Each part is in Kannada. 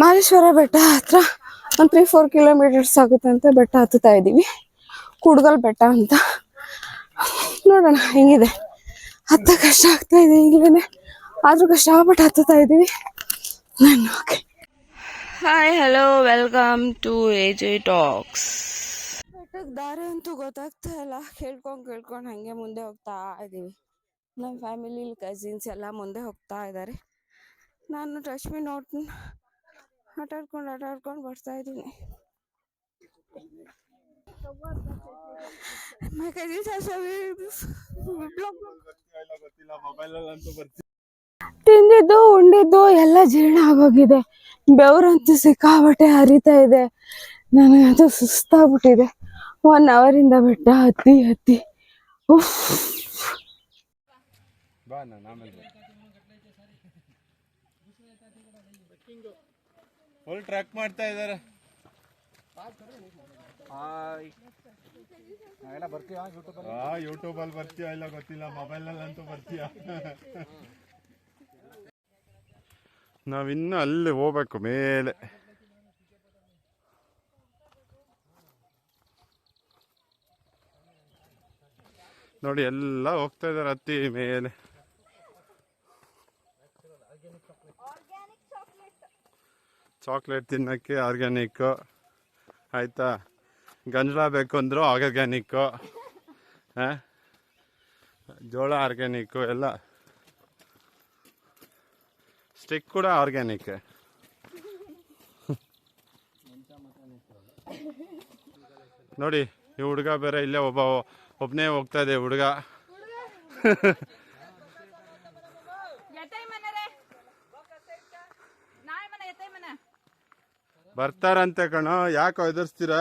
ಮಾದೇಶ್ವರ ಬೆಟ್ಟ ಹತ್ರ ಒಂದು 3-4 ಕಿಲೋಮೀಟರ್ಸ್ ಆಗುತ್ತೆ ಅಂತ ಬೆಟ್ಟ ಹತ್ತುತ್ತಾ ಇದ್ದೀವಿ. ಕುಡ್ಗಲ್ ಬೆಟ್ಟ ಅಂತ. ನೋಡೋಣ ಹೆಂಗಿದೆ. ಹತ್ತ ಕಷ್ಟ ಆಗ್ತಾ ಇದೆ ಈಗಲೇ, ಆದ್ರೂ ಕಷ್ಟಪಟ್ಟು ಹತ್ತುತ್ತಾ ಇದ್ದೀವಿ. Hi hello welcome to AJ talks. ಬೆಟ್ಟಕ್ಕೆ ದಾರಿ ಅಂತೂ ಗೊತ್ತಾಗ್ತಾ ಇಲ್ಲ. ಕೇಳ್ಕೊಂಡು ಹಂಗೆ ಮುಂದೆ ಹೋಗ್ತಾ ಇದ್ದೀವಿ. ನಮ್ಮ ಫ್ಯಾಮಿಲಿ ಕಸಿನ್ಸ್ ಎಲ್ಲ ಮುಂದೆ ಹೋಗ್ತಾ ಇದ್ದಾರೆ. ನಾನು ರಶ್ಮಿ ನೋಟ್ ಆಟಾಡ್ಕೊಂಡು ಬರ್ತಾ ಇದ್ದೀನಿ. ತಿಂದಿದ್ದು ಉಂಡಿದ್ದು ಎಲ್ಲ ಜೀರ್ಣ ಆಗೋಗಿದೆ. ಬೆವರಂತೂ ಸಿಕ್ಕಾಬಟ್ಟೆ ಹರಿತಾ ಇದೆ. ನನಗಂತೂ ಸುಸ್ತಾಗ್ಬಿಟ್ಟಿದೆ 1 ಅವರಿಂದ ಬೆಟ್ಟ ಹತ್ತಿ ಫುಲ್ ಟ್ರ್ಯಾಕ್ ಮಾಡ್ತಾ ಇದ್ದಾರೆ. ಯೂಟ್ಯೂಬ್ ಅಲ್ಲಿ ಬರ್ತೀಯ ಇಲ್ಲ ಗೊತ್ತಿಲ್ಲ, ಮೊಬೈಲ್ ನಲ್ಲಿ ಅಂತೂ ಬರ್ತೀಯ. ನಾವಿನ್ನು ಅಲ್ಲಿ ಹೋಗ್ಬೇಕು ಮೇಲೆ. ನೋಡಿ ಎಲ್ಲ ಹೋಗ್ತಾ ಇದಾರೆ ಹತ್ತಿ ಮೇಲೆ. ಚಾಕ್ಲೇಟ್ ತಿನ್ನಕ್ಕೆ ಆರ್ಗ್ಯಾನಿಕ್ ಆಯ್ತಾ, ಗಂಜಲ ಬೇಕು ಅಂದ್ರು ಆರ್ಗ್ಯಾನಿಕ್, ಜೋಳ ಆರ್ಗ್ಯಾನಿಕ್, ಎಲ್ಲ ಸ್ಟಿಕ್ ಕೂಡ ಆರ್ಗ್ಯಾನಿಕ್. ನೋಡಿ ಈ ಹುಡುಗ ಬೇರೆ ಇಲ್ಲೇ ಒಬ್ಬನೇ ಹೋಗ್ತಾ ಇದೆ ಹುಡುಗ. ಬರ್ತಾರಂತೆ ಕಣೋ, ಯಾಕೆ ಎದುರಿಸ್ತೀರಾ?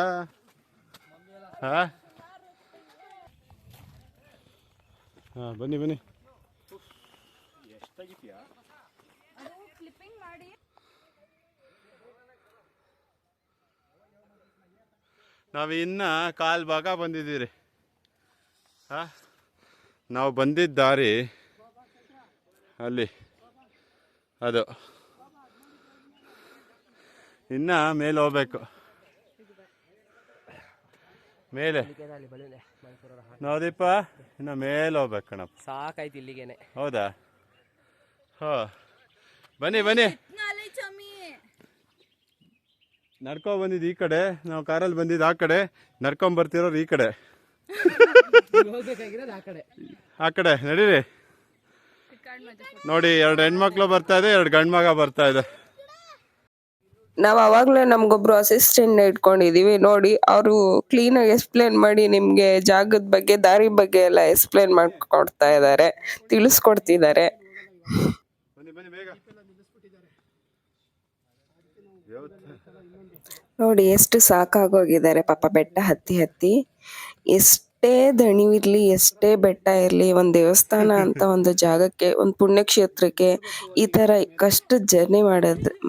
ಬನ್ನಿ ನಾವು ಇನ್ನ ಕಾಲ್ ಭಾಗ ಬಂದಿದ್ದೀರಿ. ನಾವು ಬಂದಿದ್ದ ದಾರಿ ಅಲ್ಲಿ, ಅದು ಇನ್ನ ಮೇಲೆ ಹೋಗ್ಬೇಕು. ಮೇಲೆ ನೋದಿಪ್ಪ, ಇನ್ನ ಮೇಲೆ ಹೋಗ್ಬೇಕು ಕಣಪ್ಪ. ಸಾಕಾಯ್ತು ಇಲ್ಲಿಗೇನೆ. ಹೌದಾ? ಬನ್ನಿ ನಡ್ಕೊ ಬಂದಿದ್ದು ಈ ಕಡೆ, ನಾವು ಕಾರಲ್ಲಿ ಬಂದಿದ್ದು ಆ ಕಡೆ, ನಡ್ಕೊಂಡ್ ಬರ್ತಿರೋರು ಈ ಕಡೆ. ಆ ಕಡೆ ನಡೀರಿ. ನೋಡಿ 2 ಹೆಣ್ಮಕ್ಳು ಬರ್ತಾ ಇದೆ, 2 ಗಂಡು ಮಗ ಬರ್ತಾ ಇದೆ. ನಾವು ಅವಾಗಲೇ ನಮ್ಗೊಬ್ರು ಅಸಿಸ್ಟೆಂಟ್ ಇಟ್ಕೊಂಡಿದೀವಿ. ನೋಡಿ, ಅವರು ಕ್ಲೀನಾಗಿ ಎಕ್ಸ್ಪ್ಲೇನ್ ಮಾಡಿ ನಿಮ್ಗೆ ಜಾಗದ ಬಗ್ಗೆ, ದಾರಿ ಬಗ್ಗೆ ಎಲ್ಲ ಎಕ್ಸ್ಪ್ಲೇನ್ ಮಾಡ್ಕೊಡ್ತಾ ಇದ್ದಾರೆ, ತಿಳಿಸ್ಕೊಡ್ತಿದ್ದಾರೆ. ನೋಡಿ ಎಷ್ಟು ಸಾಕಾಗೋಗಿದ್ದಾರೆ ಪಾಪ. ಬೆಟ್ಟ ಹತ್ತಿ ಎಷ್ಟೇ ದಣಿವಿರ್ಲಿ, ಎಷ್ಟೇ ಬೆಟ್ಟ ಇರ್ಲಿ, ಒಂದು ದೇವಸ್ಥಾನ ಅಂತ ಒಂದು ಜಾಗಕ್ಕೆ, ಒಂದು ಪುಣ್ಯಕ್ಷೇತ್ರಕ್ಕೆ ಈ ತರ ಕಷ್ಟ ಜರ್ನಿ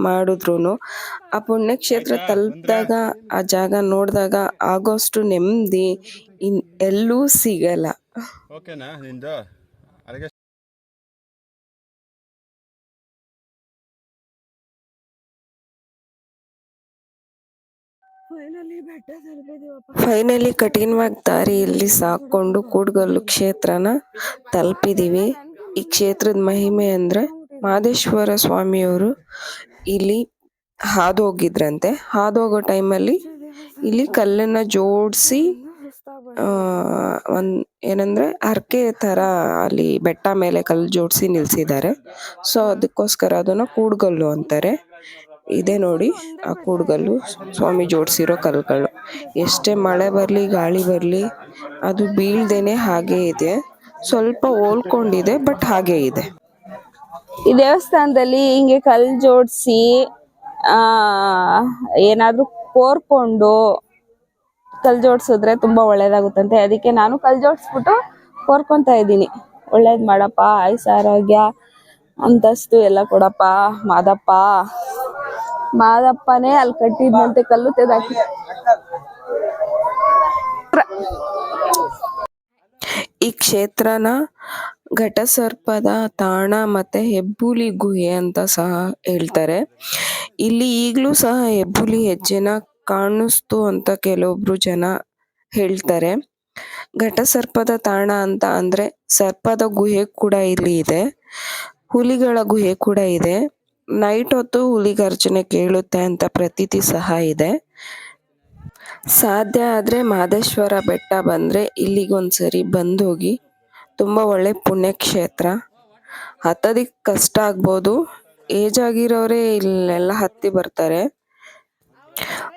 ಮಾಡಿದ್ರು ಆ ಪುಣ್ಯಕ್ಷೇತ್ರ ತಲುಪಿದಾಗ, ಆ ಜಾಗ ನೋಡಿದಾಗ ಆಗೋಷ್ಟು ನೆಮ್ಮದಿ ಎಲ್ಲೂ ಸಿಗಲ್ಲ. ಫೈನಲಿ ಕಠಿಣವಾದ ದಾರಿಯಲ್ಲಿ ಸಾಕೊಂಡು ಕೂಡ್ಗಲ್ಲು ಕ್ಷೇತ್ರನ ತಲುಪಿದೀವಿ. ಈ ಕ್ಷೇತ್ರದ ಮಹಿಮೆ ಅಂದ್ರೆ ಮಾದೇಶ್ವರ ಸ್ವಾಮಿಯವರು ಇಲ್ಲಿ ಹಾದು ಹೋಗಿದ್ರಂತೆ. ಹಾದು ಹೋಗೋ ಟೈಮಲ್ಲಿ ಇಲ್ಲಿ ಕಲ್ಲನ್ನ ಜೋಡಿಸಿ ಏನಂದ್ರೆ ಹರಕೆ ತರ ಅಲ್ಲಿ ಬೆಟ್ಟ ಮೇಲೆ ಕಲ್ಲು ಜೋಡಿಸಿ ನಿಲ್ಸಿದ್ದಾರೆ. ಸೊ ಅದಕ್ಕೋಸ್ಕರ ಅದನ್ನ ಕೂಡ್ಗಲ್ಲು ಅಂತಾರೆ. ಇದೆ ನೋಡಿ ಆ ಕೂಡ್ಗಲ್ಲು, ಸ್ವಾಮಿ ಜೋಡಿಸಿರೋ ಕಲ್ಗಳು. ಎಷ್ಟೇ ಮಳೆ ಬರ್ಲಿ, ಗಾಳಿ ಬರ್ಲಿ, ಅದು ಬೀಳ್ದೇನೆ ಹಾಗೆ ಇದೆ. ಸ್ವಲ್ಪ ಓಲ್ಕೊಂಡಿದೆ, ಬಟ್ ಹಾಗೆ ಇದೆ. ಈ ದೇವಸ್ಥಾನದಲ್ಲಿ ಹಿಂಗೆ ಕಲ್ಲು ಜೋಡಿಸಿ ಏನಾದ್ರೂ ಕೋರ್ಕೊಂಡು ಕಲ್ಲು ಜೋಡಿಸಿದ್ರೆ ತುಂಬಾ ಒಳ್ಳೇದಾಗುತ್ತಂತೆ. ಅದಕ್ಕೆ ನಾನು ಕಲ್ಲು ಜೋಡಿಸ್ಬಿಟ್ಟು ಕೋರ್ಕೊಂತಾ ಇದ್ದೀನಿ. ಒಳ್ಳೇದ್ ಮಾಡಪ್ಪ, ಆಯುಷ್ಯ ಆರೋಗ್ಯ ಅಂತಸ್ತು ಎಲ್ಲ ಕೊಡಪ್ಪ ಮಾದಪ್ಪನೇ ಅಲ್ಲಿ ಕಟ್ಟಿದ್ನಂತೆ ಕಲ್ಲು ತೆಗೆದಾಕಿ. ಈ ಕ್ಷೇತ್ರನ ಘಟಸರ್ಪದ ತಾಣ ಮತ್ತೆ ಹೆಬ್ಬುಲಿ ಗುಹೆ ಅಂತ ಸಹ ಹೇಳ್ತಾರೆ. ಇಲ್ಲಿ ಈಗಲೂ ಸಹ ಹೆಬ್ಬುಲಿ ಹೆಜ್ಜೆನ ಕಾಣಿಸ್ತು ಅಂತ ಕೆಲವೊಬ್ರು ಜನ ಹೇಳ್ತಾರೆ. ಘಟಸರ್ಪದ ತಾಣ ಅಂತ ಅಂದ್ರೆ ಸರ್ಪದ ಗುಹೆ ಕೂಡ ಇಲ್ಲಿ ಇದೆ, ಹುಲಿಗಳ ಗುಹೆ ಕೂಡ ಇದೆ. ನೈಟ್ ಹೊತ್ತು ಹುಲಿ ಗರ್ಜನೆ ಕೇಳುತ್ತೆ ಅಂತ ಪ್ರತೀತಿ ಸಹ ಇದೆ. ಸಾಧ್ಯ ಆದ್ರೆ ಮಹದೇಶ್ವರ ಬೆಟ್ಟ ಬಂದ್ರೆ ಇಲ್ಲಿಗೊಂದ್ಸರಿ ಬಂದೋಗಿ, ತುಂಬಾ ಒಳ್ಳೆ ಪುಣ್ಯಕ್ಷೇತ್ರ. ಹತ್ತೋದಿಕ್ ಕಷ್ಟ ಆಗ್ಬೋದು, ಏಜ್ ಆಗಿರೋರೇ ಇಲ್ಲೆಲ್ಲ ಹತ್ತಿ ಬರ್ತಾರೆ.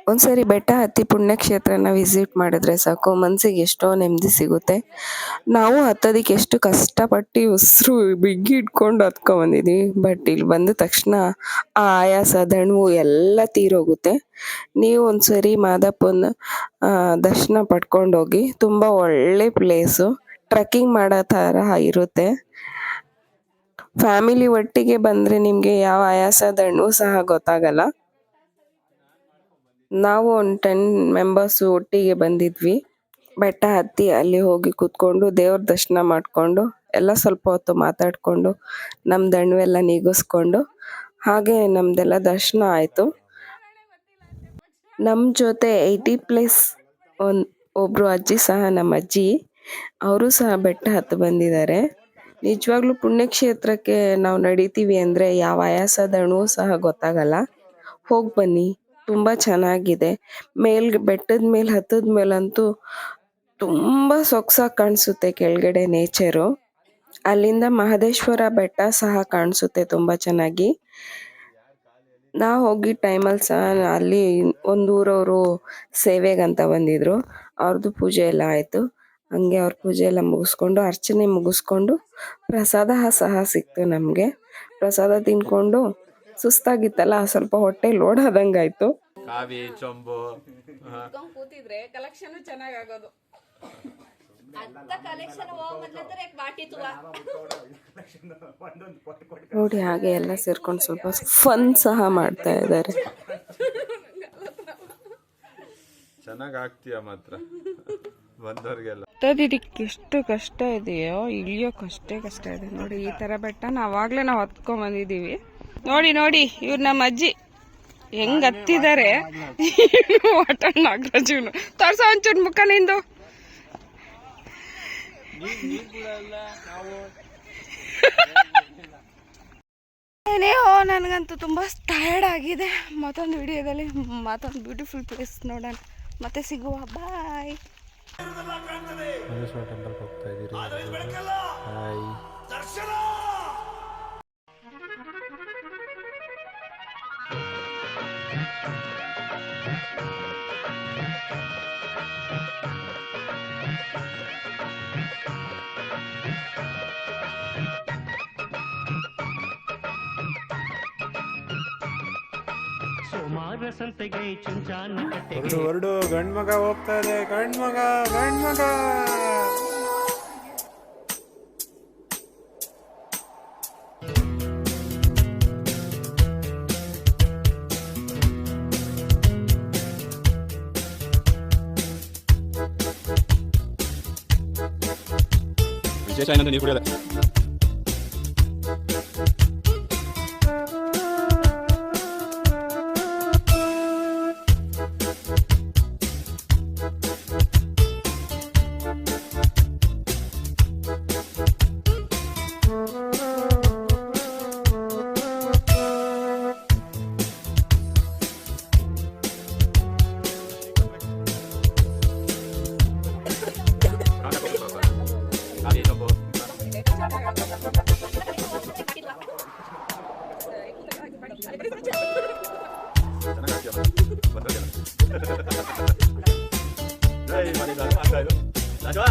ಒಂದ್ಸರಿ ಬೆಟ್ಟ ಹತ್ತಿ ಪುಣ್ಯಕ್ಷೇತ್ರನ ವಿಸಿಟ್ ಮಾಡಿದ್ರೆ ಸಾಕು, ಮನ್ಸಿಗೆ ಎಷ್ಟೋ ನೆಮ್ಮದಿ ಸಿಗುತ್ತೆ. ನಾವು ಹತ್ತೋದಿಕ್ಕೆ ಎಷ್ಟು ಕಷ್ಟಪಟ್ಟು ಉಸಿರು ಬಿಗಿ ಇಟ್ಕೊಂಡು ಹತ್ಕೊಂಡ್ಬಂದಿದ್ದೀವಿ, ಬಟ್ ಇಲ್ಲಿ ಬಂದ ತಕ್ಷಣ ಆ ಆಯಾಸ ದಣವು ಎಲ್ಲ ತೀರೋಗುತ್ತೆ. ನೀವು ಒಂದ್ಸರಿ ಮಾದಪ್ಪನ ದರ್ಶನ ಪಡ್ಕೊಂಡೋಗಿ, ತುಂಬಾ ಒಳ್ಳೆ ಪ್ಲೇಸು, ಟ್ರೆಕ್ಕಿಂಗ್ ಮಾಡೋ ಥರ ಇರುತ್ತೆ. ಫ್ಯಾಮಿಲಿ ಒಟ್ಟಿಗೆ ಬಂದರೆ ನಿಮಗೆ ಯಾವ ಆಯಾಸ ದಣ್ಣು ಸಹ ಗೊತ್ತಾಗಲ್ಲ. ನಾವು ಒಂದು 10 ಮೆಂಬರ್ಸು ಒಟ್ಟಿಗೆ ಬಂದಿದ್ವಿ. ಬೆಟ್ಟ ಹತ್ತಿ ಅಲ್ಲಿ ಹೋಗಿ ಕೂತ್ಕೊಂಡು ದೇವ್ರ ದರ್ಶನ ಮಾಡಿಕೊಂಡು ಎಲ್ಲ ಸ್ವಲ್ಪ ಹೊತ್ತು ಮಾತಾಡಿಕೊಂಡು ನಮ್ಮ ದಣ್ಣುವೆಲ್ಲ ನೀಗಿಸ್ಕೊಂಡು ಹಾಗೆ ನಮ್ಮದೆಲ್ಲ ದರ್ಶನ ಆಯಿತು. ನಮ್ಮ ಜೊತೆ 80+ ಒಬ್ಬರು ಅಜ್ಜಿ ಸಹ, ನಮ್ಮ ಅಜ್ಜಿ ಅವರು ಸಹ ಬೆಟ್ಟ ಹತ್ತು ಬಂದಿದ್ದಾರೆ. ನಿಜವಾಗ್ಲೂ ಪುಣ್ಯಕ್ಷೇತ್ರಕ್ಕೆ ನಾವು ನಡೀತೀವಿ ಅಂದರೆ ಯಾವ ಆಯಾಸದಣೂ ಸಹ ಗೊತ್ತಾಗಲ್ಲ. ಹೋಗಿ ಬನ್ನಿ, ತುಂಬ ಚೆನ್ನಾಗಿದೆ. ಬೆಟ್ಟದ ಮೇಲೆ ಹತ್ತದ ಮೇಲಂತೂ ತುಂಬ ಸೊಗಸಾಗಿ ಕಾಣಿಸುತ್ತೆ ಕೆಳಗಡೆ ನೇಚರು. ಅಲ್ಲಿಂದ ಮಹದೇಶ್ವರ ಬೆಟ್ಟ ಸಹ ಕಾಣಿಸುತ್ತೆ ತುಂಬ ಚೆನ್ನಾಗಿ. ನಾವು ಹೋಗಿದ್ದ ಟೈಮಲ್ಲಿ ಸಹ ಅಲ್ಲಿ ಒಂದು ಊರವರು ಸೇವೆಗಂತ ಬಂದಿದ್ರು, ಅವ್ರದ್ದು ಪೂಜೆ ಎಲ್ಲ ಆಯಿತು. ಹಂಗೆ ಅವ್ರ ಪೂಜೆ ಎಲ್ಲ ಮುಗಿಸ್ಕೊಂಡು, ಅರ್ಚನೆ ಮುಗಿಸ್ಕೊಂಡು ಪ್ರಸಾದ ಸಹ ಸಿಕ್ತು ನಮಗೆ. ಪ್ರಸಾದ ತಿನ್ಕೊಂಡು ಸುಸ್ತಾಗಿತ್ತಲ್ಲ, ಸ್ವಲ್ಪ ಹೊಟ್ಟೆ ಲೋಡ್ ಆದಂಗಾಯ್ತು. ಕಾವಿ ಚೊಂಬು ಕೂತಿದ್ರೆ ಕಲೆಕ್ಷನ್ ಚೆನ್ನಾಗಿ ಆಗೋದು. ನೋಡಿ, ಹಾಗೆ ಎಲ್ಲ ಸೇರ್ಕೊಂಡು ಸ್ವಲ್ಪ ಫನ್ ಸಹ ಮಾಡ್ತಾ ಇದ್ದಾರೆ. ಚೆನ್ನಾಗಿ ಆಗ್ತೀಯ ಮಾತ್ರ ಬಂದವ್ರಿಗೆಲ್ಲ. ಹತ್ತೋದಿಕ್ಕೆ ಎಷ್ಟು ಕಷ್ಟ ಇದೆಯೋ ಇಳಿಯೋಕ್ಕಷ್ಟೇ ಕಷ್ಟ ಇದೆ. ನೋಡಿ, ಈ ಥರ ಬೆಟ್ಟ ಅವಾಗಲೇ ನಾವು ಹತ್ಕೊಂಡ್ಬಂದಿದ್ದೀವಿ. ನೋಡಿ ನೋಡಿ, ಇವ್ರು ನಮ್ಮ ಅಜ್ಜಿ ಹೆಂಗ್ ಹತ್ತಿದ್ದಾರೆ. ವಾಟರ್ ನಾಗರಾಜುನು ತೋರ್ಸ ಒಂಚೂರು ಮುಖ ನಿಂದು. ನನಗಂತೂ ತುಂಬ ಟಯರ್ಡ್ ಆಗಿದೆ. ಮತ್ತೊಂದು ವಿಡಿಯೋದಲ್ಲಿ ಮತ್ತೊಂದು ಬ್ಯೂಟಿಫುಲ್ ಪ್ಲೇಸ್ ನೋಡೋಣ, ಮತ್ತೆ ಸಿಗುವ. ಬಾಯ್. ಮಹದೇಶ್ವರ ಟೆಂಪಲ್ಗೆ ಹೋಗ್ತಾ ಇದ್ದೀರಿ. ಹಾಯ್. ಹೊರಡು ಗಂಡ್ಮಗ ಹೋಗ್ತದೆ, ಗಂಡ್ಮಗ ಗಂಡ್ಮಗ. ವಿಶೇಷ ಏನಂದ್ರೆ ನೀರು ಕುಡಿಯೋದೆ. ಜೈ